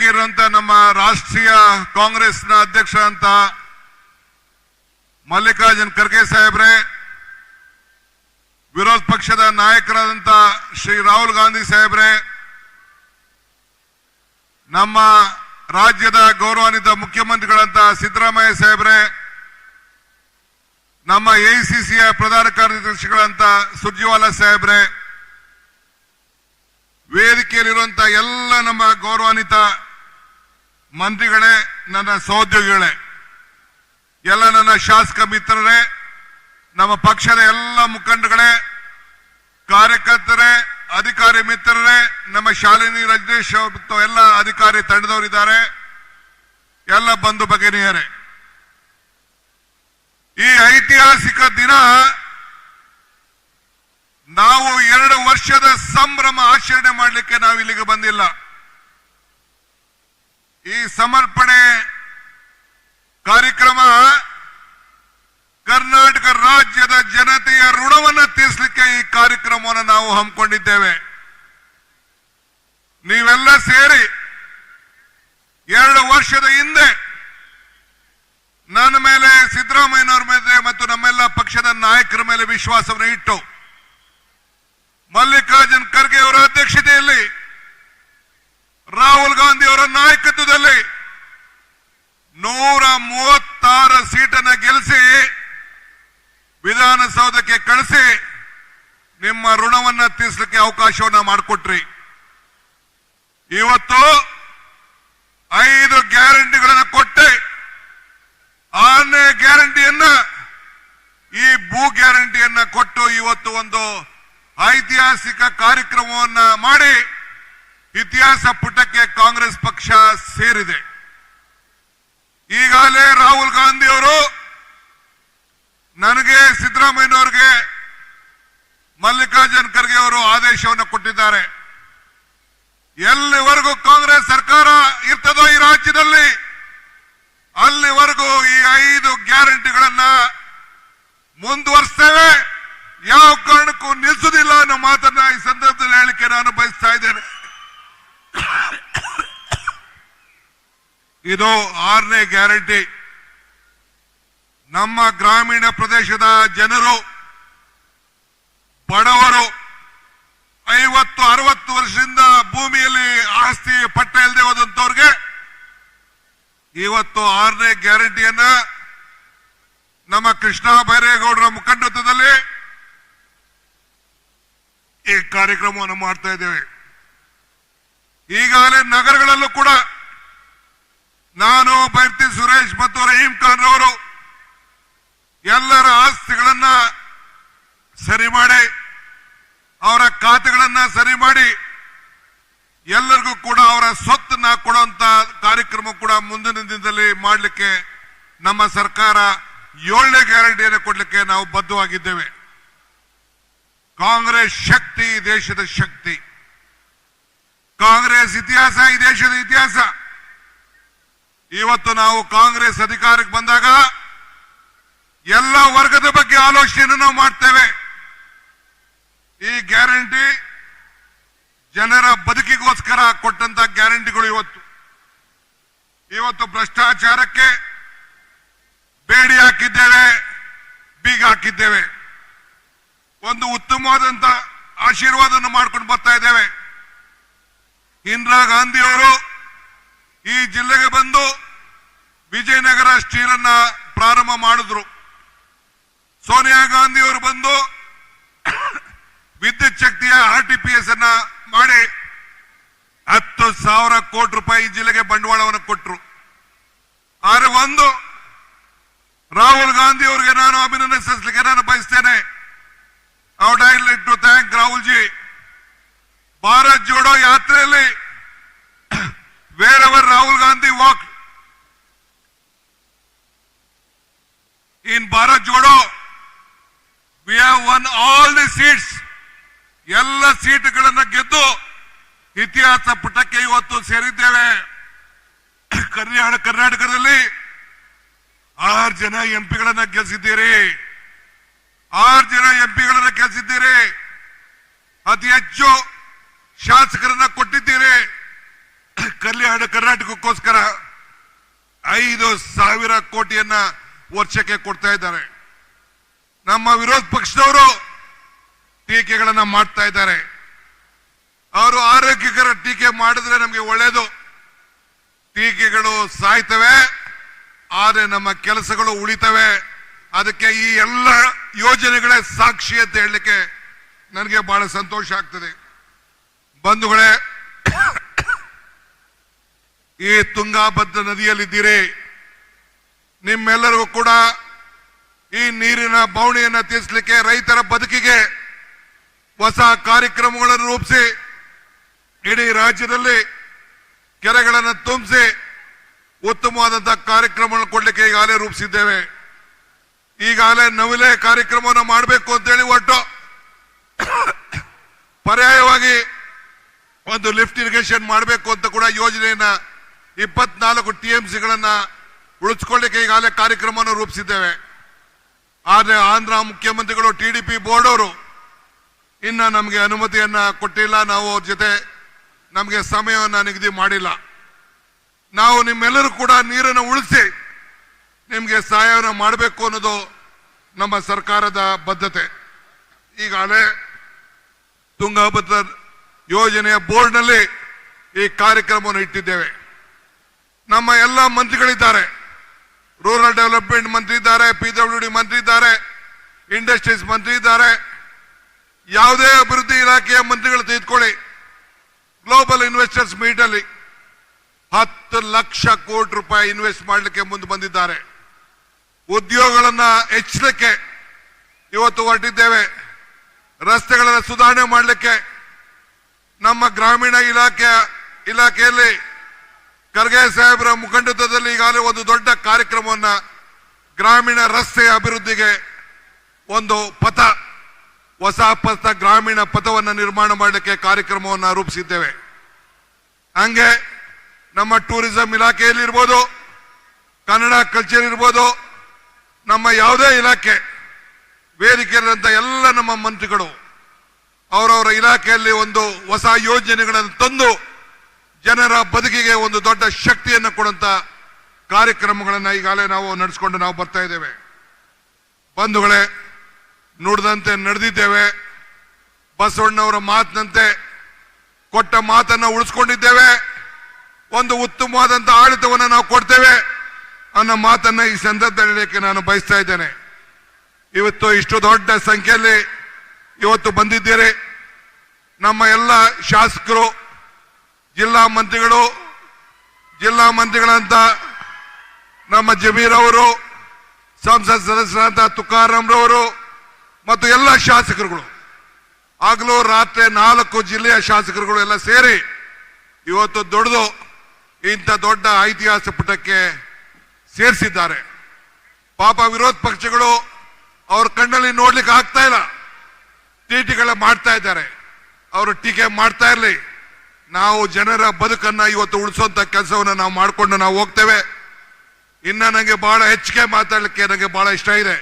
ವೇದಿಕೆ ಇರುವಂತ ನಮ್ಮ ರಾಷ್ಟ್ರೀಯ ಕಾಂಗ್ರೆಸ್ನ ಅಧ್ಯಕ್ಷ ಅಂತ ಮಲ್ಲಿಕಾರ್ಜುನ್ ಖರ್ಗೆ ಸಾಹೇಬ್ರೆ, ವಿರೋಧ ಪಕ್ಷದ ನಾಯಕರಾದಂತ ಶ್ರೀ ರಾಹುಲ್ ಗಾಂಧಿ ಸಾಹೇಬ್ರೆ, ನಮ್ಮ ರಾಜ್ಯದ ಗೌರವಾನ್ವಿತ ಮುಖ್ಯಮಂತ್ರಿಗಳಂತ ಸಿದ್ದರಾಮಯ್ಯ ಸಾಹೇಬ್ರೆ, ನಮ್ಮ ಎಐಸಿಸಿಯ ಪ್ರಧಾನ ಕಾರ್ಯದರ್ಶಿಗಳಂತ ಸುರ್ಜೇವಾಲಾ ಸಾಹೇಬ್ರೆ, ವೇದಿಕೆಯಲ್ಲಿರುವಂತಹ ಎಲ್ಲ ನಮ್ಮ ಗೌರವಾನ್ವಿತ ಮಂತ್ರಿಗಳೇ, ನನ್ನ ಸಹೋದ್ಯೋಗಿಗಳೇ, ಎಲ್ಲ ನನ್ನ ಶಾಸಕ ಮಿತ್ರರೇ, ನಮ್ಮ ಪಕ್ಷದ ಎಲ್ಲ ಮುಖಂಡಗಳೇ, ಕಾರ್ಯಕರ್ತರೇ, ಅಧಿಕಾರಿ ಮಿತ್ರರೇ, ನಮ್ಮ ಶಾಲಿನಿ ರಜನೀಶ್ ಮತ್ತು ಎಲ್ಲ ಅಧಿಕಾರಿ ತಂಡದವರಿದ್ದಾರೆ, ಎಲ್ಲ ಬಂಧು ಭಗಿನಿಯರೇ, ಈ ಐತಿಹಾಸಿಕ ದಿನ ನಾವು 2 ವರ್ಷದ ಸಂಭ್ರಮ ಆಚರಣೆ ಮಾಡಲಿಕ್ಕೆ ನಾವು ಇಲ್ಲಿಗೆ ಬಂದಿಲ್ಲ. ಈ ಸಮರ್ಪಣೆ ಕಾರ್ಯಕ್ರಮ ಕರ್ನಾಟಕ ರಾಜ್ಯದ ಜನತೆಯ ಋಣವನ್ನು ತೀರಿಸಲಿಕ್ಕೆ ಈ ಕಾರ್ಯಕ್ರಮವನ್ನು ನಾವು ಹಮ್ಮಿಕೊಂಡಿದ್ದೇವೆ. ನೀವೆಲ್ಲ ಸೇರಿ 2 ವರ್ಷದ ಹಿಂದೆ ನನ್ನ ಮೇಲೆ, ಸಿದ್ದರಾಮಯ್ಯನವರ ಮೇಲೆ ಮತ್ತು ನಮ್ಮೆಲ್ಲ ಪಕ್ಷದ ನಾಯಕರ ಮೇಲೆ ವಿಶ್ವಾಸವನ್ನು ಇಟ್ಟು ಮಲ್ಲಿಕಾರ್ಜುನ್ ಖರ್ಗೆ ಅವರ ಅಧ್ಯಕ್ಷತೆಯಲ್ಲಿ, ರಾಹುಲ್ ಗಾಂಧಿ ಅವರ ನಾಯಕತ್ವದಲ್ಲಿ 136 ಸೀಟನ್ನು ಗೆಲ್ಲಿಸಿ ವಿಧಾನಸೌಧಕ್ಕೆ ಕಳಿಸಿ ನಿಮ್ಮ ಋಣವನ್ನು ತೀರಿಸಲಿಕ್ಕೆ ಅವಕಾಶವನ್ನು ಮಾಡಿಕೊಟ್ರಿ. ಇವತ್ತು 5 ಗ್ಯಾರಂಟಿಗಳನ್ನು ಕೊಟ್ಟೆ, 6ನೇ ಗ್ಯಾರಂಟಿಯನ್ನ, ಈ ಭೂ ಗ್ಯಾರಂಟಿಯನ್ನ ಕೊಟ್ಟು ಇವತ್ತು ಒಂದು ಐತಿಹಾಸಿಕ ಕಾರ್ಯಕ್ರಮವನ್ನ ಮಾಡಿ ಇತಿಹಾಸ ಪುಟಕ್ಕೆ ಕಾಂಗ್ರೆಸ್ ಪಕ್ಷ ಸೇರಿದೆ. ಈಗಾಗಲೇ ರಾಹುಲ್ ಗಾಂಧಿ ಅವರು ನನಗೆ, ಸಿದ್ದರಾಮಯ್ಯನವರಿಗೆ, ಮಲ್ಲಿಕಾರ್ಜುನ್ ಖರ್ಗೆ ಅವರು ಆದೇಶವನ್ನು ಕೊಟ್ಟಿದ್ದಾರೆ. ಎಲ್ಲಿವರೆಗೂ ಕಾಂಗ್ರೆಸ್ ಸರ್ಕಾರ ಇರ್ತದೋ ಈ ರಾಜ್ಯದಲ್ಲಿ, ಅಲ್ಲಿವರೆಗೂ ಈ 5 ಗ್ಯಾರಂಟಿಗಳನ್ನ ಮುಂದುವರಿಸ್ತೇವೆ, ಯಾವ ಕಾರಣಕ್ಕೂ ನಿಲ್ಲಿಸುವುದಿಲ್ಲ ಅನ್ನೋ ಮಾತನ್ನ ಈ ಸಂದರ್ಭದಲ್ಲಿ ಹೇಳಿಕೆ ನಾನು ಬಯಸ್ತಾ ಇದ್ದೇನೆ. ಇದು 6ನೇ ಗ್ಯಾರಂಟಿ. ನಮ್ಮ ಗ್ರಾಮೀಣ ಪ್ರದೇಶದ ಜನರು, ಬಡವರು, 50-60 ವರ್ಷದಿಂದ ಭೂಮಿಯಲ್ಲಿ ಆಸ್ತಿ ಪಟ್ಟ ಇಲ್ಲದೆ ಹೋದಂತವ್ರಿಗೆ ಇವತ್ತು 6ನೇ ಗ್ಯಾರಂಟಿಯನ್ನ ನಮ್ಮ ಕೃಷ್ಣ ಬೈರೇಗೌಡರ ಮುಖಂಡತ್ವದಲ್ಲಿ ಈ ಕಾರ್ಯಕ್ರಮವನ್ನು ಮಾಡ್ತಾ ಇದ್ದೇವೆ. ಈಗಾಗಲೇ ನಗರಗಳಲ್ಲೂ ಕೂಡ ನಾನು, ಬೈರ್ತಿ ಸುರೇಶ್ ಮತ್ತು ರಹೀಂ ಖಾನ್ ಅವರು ಎಲ್ಲರ ಆಸ್ತಿಗಳನ್ನ ಸರಿ ಮಾಡಿ, ಅವರ ಖಾತೆಗಳನ್ನ ಸರಿ ಮಾಡಿ, ಎಲ್ಲರಿಗೂ ಕೂಡ ಅವರ ಸ್ವತ್ತನ್ನ ಕೊಡುವಂತ ಕಾರ್ಯಕ್ರಮ ಕೂಡ ಮುಂದಿನ ದಿನದಲ್ಲಿ ಮಾಡಲಿಕ್ಕೆ ನಮ್ಮ ಸರ್ಕಾರ 7ನೇ ಗ್ಯಾರಂಟಿಯನ್ನು ಕೊಡಲಿಕ್ಕೆ ನಾವು ಬದ್ಧವಾಗಿದ್ದೇವೆ. ಕಾಂಗ್ರೆಸ್ ಶಕ್ತಿ, ಈ ದೇಶದ ಶಕ್ತಿ. ಕಾಂಗ್ರೆಸ್ ಇತಿಹಾಸ, ಈ ದೇಶದ ಇತಿಹಾಸ. ಇವತ್ತು ನಾವು ಕಾಂಗ್ರೆಸ್ ಅಧಿಕಾರಕ್ಕೆ ಬಂದಾಗ ಎಲ್ಲ ವರ್ಗದ ಬಗ್ಗೆ ಆಲೋಚನೆಯನ್ನು ನಾವು ಮಾಡ್ತೇವೆ. ಈ ಗ್ಯಾರಂಟಿ ಜನರ ಬದುಕಿಗೋಸ್ಕರ ಕೊಟ್ಟಂತ ಗ್ಯಾರಂಟಿಗಳು. ಇವತ್ತು ಭ್ರಷ್ಟಾಚಾರಕ್ಕೆ ಬೇಡಿ ಹಾಕಿದ್ದೇವೆ, ಬೀಗ ಹಾಕಿದ್ದೇವೆ. ಒಂದು ಉತ್ತಮವಾದಂತ ಆಶೀರ್ವಾದವನ್ನು ಮಾಡ್ಕೊಂಡು ಬರ್ತಾ ಇದ್ದೇವೆ. ಇಂದಿರಾ ಗಾಂಧಿ ಅವರು ಈ ಜಿಲ್ಲೆಗೆ ಬಂದು ವಿಜಯನಗರ ಸ್ಟೀಲ್ ಅನ್ನ ಪ್ರಾರಂಭ ಮಾಡಿದ್ರು. ಸೋನಿಯಾ ಗಾಂಧಿ ಅವರು ಬಂದು ವಿದ್ಯುತ್ ಶಕ್ತಿಯ RTPS ಅನ್ನ ಮಾಡಿ 10,000 ಕೋಟಿ ರೂಪಾಯಿ ಈ ಜಿಲ್ಲೆಗೆ ಬಂಡವಾಳವನ್ನು ಕೊಟ್ಟರು. ಆದರೆ ಒಂದು ರಾಹುಲ್ ಗಾಂಧಿ ಅವರಿಗೆ ನಾನು ಅಭಿನಂದಿಸಲಿಕ್ಕೆ ನಾನು ಬಯಸ್ತೇನೆ. I would like to thank Rahul ji. Bharat Jodo ಯಾತ್ರೆಯಲ್ಲಿ wherever Rahul Gandhi walked in Bharat Jodo, we have won all the seats. ಎಲ್ಲ ಸೀಟುಗಳನ್ನು ಗೆದ್ದು ಇತಿಹಾಸ ಪುಟಕ್ಕೆ ಇವತ್ತು ಸೇರಿದ್ದೇವೆ. ಕರ್ನಾಟಕದಲ್ಲಿ 6 ಜನ ಎಂಪಿಗಳನ್ನ ಗೆಲ್ಲಿಸಿದ್ದೀರಿ. 6 ಜನ ಎಂಪಿಗಳನ್ನ ಗೆಲ್ಲಿಸಿದ್ದೀರಿ. ಅತಿ ಹೆಚ್ಚು ಶಾಸಕರನ್ನ ಕೊಟ್ಟಿದ್ದೀರಿ. ಕಲ್ಯಾಣ ಕರ್ನಾಟಕಕ್ಕೋಸ್ಕರ 5,000 ಕೋಟಿಯನ್ನ ವರ್ಷಕ್ಕೆ ಕೊಡ್ತಾ ಇದ್ದಾರೆ. ನಮ್ಮ ವಿರೋಧ ಪಕ್ಷದವರು ಟೀಕೆಗಳನ್ನ ಮಾಡ್ತಾ ಇದ್ದಾರೆ. ಅವರು ಆರೋಗ್ಯಕರ ಟೀಕೆ ಮಾಡಿದ್ರೆ ನಮಗೆ ಒಳ್ಳೇದು. ಟೀಕೆಗಳು ಸಾಯ್ತವೆ, ಆದರೆ ನಮ್ಮ ಕೆಲಸಗಳು ಉಳಿತವೆ. ಅದಕ್ಕೆ ಈ ಎಲ್ಲ ಯೋಜನೆಗಳೇ ಸಾಕ್ಷಿ ಅಂತ ಹೇಳಲಿಕ್ಕೆ ನನಗೆ ಬಹಳ ಸಂತೋಷ ಆಗ್ತದೆ. ಬಂಧುಗಳೇ, ಈ ತುಂಗಾಭದ್ರಾ ನದಿಯಲ್ಲಿದ್ದೀರಿ. ನಿಮ್ಮೆಲ್ಲರಿಗೂ ಕೂಡ ಈ ನೀರಿನ ಬವಣೆಯನ್ನು ತೀರಿಸಲಿಕ್ಕೆ, ರೈತರ ಬದುಕಿಗೆ ಹೊಸ ಕಾರ್ಯಕ್ರಮಗಳನ್ನು ರೂಪಿಸಿ ಇಡೀ ರಾಜ್ಯದಲ್ಲಿ ಕೆರೆಗಳನ್ನು ತುಂಬಿಸಿ ಉತ್ತಮವಾದಂತಹ ಕಾರ್ಯಕ್ರಮಗಳನ್ನು ಕೊಡಲಿಕ್ಕೆ ಈಗಾಗಲೇ ರೂಪಿಸಿದ್ದೇವೆ. ಈಗಾಗಲೇ ನವಿಲೆ ಕಾರ್ಯಕ್ರಮವನ್ನು ಮಾಡಬೇಕು ಅಂತೇಳಿ ಹೊರಟು ಪರ್ಯಾಯವಾಗಿ ಒಂದು ಲಿಫ್ಟ್ ಇರಿಗೇಷನ್ ಮಾಡಬೇಕು ಅಂತ ಕೂಡ ಯೋಜನೆಯನ್ನ 24 TMCಗಳನ್ನ ಉಳಿಸ್ಕೊಳ್ಳಿಕ್ಕೆ ಈಗಾಗಲೇ ಕಾರ್ಯಕ್ರಮವನ್ನು ರೂಪಿಸಿದ್ದೇವೆ. ಆದರೆ ಆಂಧ್ರ ಮುಖ್ಯಮಂತ್ರಿಗಳು TDP ಬೋರ್ಡ್ ಅವರು ಇನ್ನ ನಮಗೆ ಅನುಮತಿಯನ್ನ ಕೊಟ್ಟಿಲ್ಲ. ನಾವು ಅವ್ರ ಜೊತೆ ನಮಗೆ ಸಮಯವನ್ನು ನಿಗದಿ ಮಾಡಿಲ್ಲ. ನಾವು ನಿಮ್ಮೆಲ್ಲರೂ ಕೂಡ ನೀರನ್ನು ಉಳಿಸಿ ನಿಮಗೆ ಸಹಾಯವನ್ನು ಮಾಡಬೇಕು ಅನ್ನೋದು ನಮ್ಮ ಸರ್ಕಾರದ ಬದ್ಧತೆ. ಈಗಾಗಲೇ ತುಂಗಭದ್ರಾ ಯೋಜನೆಯ ಬೋರ್ಡ್ನಲ್ಲಿ ಈ ಕಾರ್ಯಕ್ರಮವನ್ನು ಇಟ್ಟಿದ್ದೇವೆ. ನಮ್ಮ ಎಲ್ಲ ಮಂತ್ರಿಗಳಿದ್ದಾರೆ. ರೂರಲ್ ಡೆವಲಪ್ಮೆಂಟ್ ಮಂತ್ರಿ ಇದ್ದಾರೆ, PWD ಮಂತ್ರಿ ಇದ್ದಾರೆ, ಇಂಡಸ್ಟ್ರೀಸ್ ಮಂತ್ರಿ ಇದ್ದಾರೆ. ಯಾವುದೇ ಅಭಿವೃದ್ಧಿ ಇಲಾಖೆಯ ಮಂತ್ರಿಗಳು ತೆಗೆದುಕೊಳ್ಳಿ, ಗ್ಲೋಬಲ್ ಇನ್ವೆಸ್ಟರ್ಸ್ ಮೀಟ್ ಅಲ್ಲಿ 10 ಲಕ್ಷ ಕೋಟಿ ರೂಪಾಯಿ ಇನ್ವೆಸ್ಟ್ ಮಾಡಲಿಕ್ಕೆ ಮುಂದೆ ಬಂದಿದ್ದಾರೆ. ಉದ್ಯೋಗಗಳನ್ನ ಹೆಚ್ಚಲಿಕ್ಕೆ ಇವತ್ತು ಹೊರಟಿದ್ದೇವೆ. ರಸ್ತೆಗಳನ್ನು ಸುಧಾರಣೆ ಮಾಡಲಿಕ್ಕೆ ನಮ್ಮ ಗ್ರಾಮೀಣ ಇಲಾಖೆಯಲ್ಲಿ ಖರ್ಗೆ ಸಾಹೇಬರ ಮುಖಂಡತ್ವದಲ್ಲಿ ಈಗಾಗಲೇ ಒಂದು ದೊಡ್ಡ ಕಾರ್ಯಕ್ರಮವನ್ನ ಗ್ರಾಮೀಣ ರಸ್ತೆ ಅಭಿವೃದ್ಧಿಗೆ ಒಂದು ಪಥ, ಹೊಸ ಪಥ, ಗ್ರಾಮೀಣ ಪಥವನ್ನು ನಿರ್ಮಾಣ ಮಾಡಲಿಕ್ಕೆ ಕಾರ್ಯಕ್ರಮವನ್ನು ರೂಪಿಸಿದ್ದೇವೆ. ಹಂಗೆ ನಮ್ಮ ಟೂರಿಸಂ ಇಲಾಖೆಯಲ್ಲಿ ಇರ್ಬೋದು, ಕನ್ನಡ ಕಲ್ಚರ್ ಇರ್ಬೋದು, ನಮ್ಮ ಯಾವುದೇ ಇಲಾಖೆ ವೇದಿಕೆಯಲ್ಲಿರುವಂತಹ ಎಲ್ಲ ನಮ್ಮ ಮಂತ್ರಿಗಳು ಅವರವರ ಇಲಾಖೆಯಲ್ಲಿ ಒಂದು ಹೊಸ ಯೋಜನೆಗಳನ್ನು ತಂದು ಜನರ ಬದುಕಿಗೆ ಒಂದು ದೊಡ್ಡ ಶಕ್ತಿಯನ್ನು ಕೊಡುವಂತ ಕಾರ್ಯಕ್ರಮಗಳನ್ನು ಈಗಾಗಲೇ ನಾವು ನಡೆಸಿಕೊಂಡು ನಾವು ಬರ್ತಾ ಇದ್ದೇವೆ. ಬಂಧುಗಳೇ, ನುಡಿದಂತೆ ನಡೆದಿದ್ದೇವೆ. ಬಸವಣ್ಣವರ ಮಾತಿನಂತೆ ಕೊಟ್ಟ ಮಾತನ್ನು ಉಳಿಸ್ಕೊಂಡಿದ್ದೇವೆ. ಒಂದು ಉತ್ತಮವಾದಂತ ಆಡಳಿತವನ್ನು ನಾವು ಕೊಡ್ತೇವೆ ಅನ್ನೋ ಮಾತನ್ನ ಈ ಸಂದರ್ಭದಲ್ಲಿ ನಾನು ಬಯಸ್ತಾ ಇದ್ದೇನೆ. ಇವತ್ತು ಇಷ್ಟು ದೊಡ್ಡ ಸಂಖ್ಯೆಯಲ್ಲಿ ಇವತ್ತು ಬಂದಿದ್ದೀರಿ. ನಮ್ಮ ಎಲ್ಲ ಶಾಸಕರು, ಜಿಲ್ಲಾ ಮಂತ್ರಿಗಳಂತ ನಮ್ಮ ಜಮೀರ್ ಅವರು, ಸಂಸತ್ ಸದಸ್ಯರಾದಂತ ತುಕಾರಾಮ್ ರವರು ಮತ್ತು ಎಲ್ಲ ಶಾಸಕರುಗಳು, ಆಗಲೂ ರಾತ್ರಿ 4 ಜಿಲ್ಲೆಯ ಶಾಸಕರುಗಳು ಎಲ್ಲ ಸೇರಿ ಇವತ್ತು ದುಡಿದು ಇಂಥ ದೊಡ್ಡ ಐತಿಹಾಸಿಕ ಪುಟಕ್ಕೆ ಸೇರಿಸಿದ್ದಾರೆ. ಪಾಪ ವಿರೋಧ ಪಕ್ಷಗಳು ಅವ್ರ ಕಣ್ಣಲ್ಲಿ ನೋಡ್ಲಿಕ್ಕೆ ಆಗ್ತಾ ಇಲ್ಲ, ಟೀಕೆಗಳ ಮಾಡ್ತಾ ಇದ್ದಾರೆ. ಅವರು ಟೀಕೆ ಮಾಡ್ತಾ ಇರಲಿ, ನಾವು ಜನರ ಬದುಕನ್ನ ಇವತ್ತು ಉಳಿಸುವಂತ ಕೆಲಸವನ್ನು ನಾವು ಮಾಡಿಕೊಂಡು ನಾವು ಹೋಗ್ತೇವೆ. ಇನ್ನ ನನಗೆ ಬಹಳ ಹೆಚ್ಚಿಗೆ ಮಾತಾಡಲಿಕ್ಕೆ ನನಗೆ ಬಹಳ ಇಷ್ಟ ಇದೆ.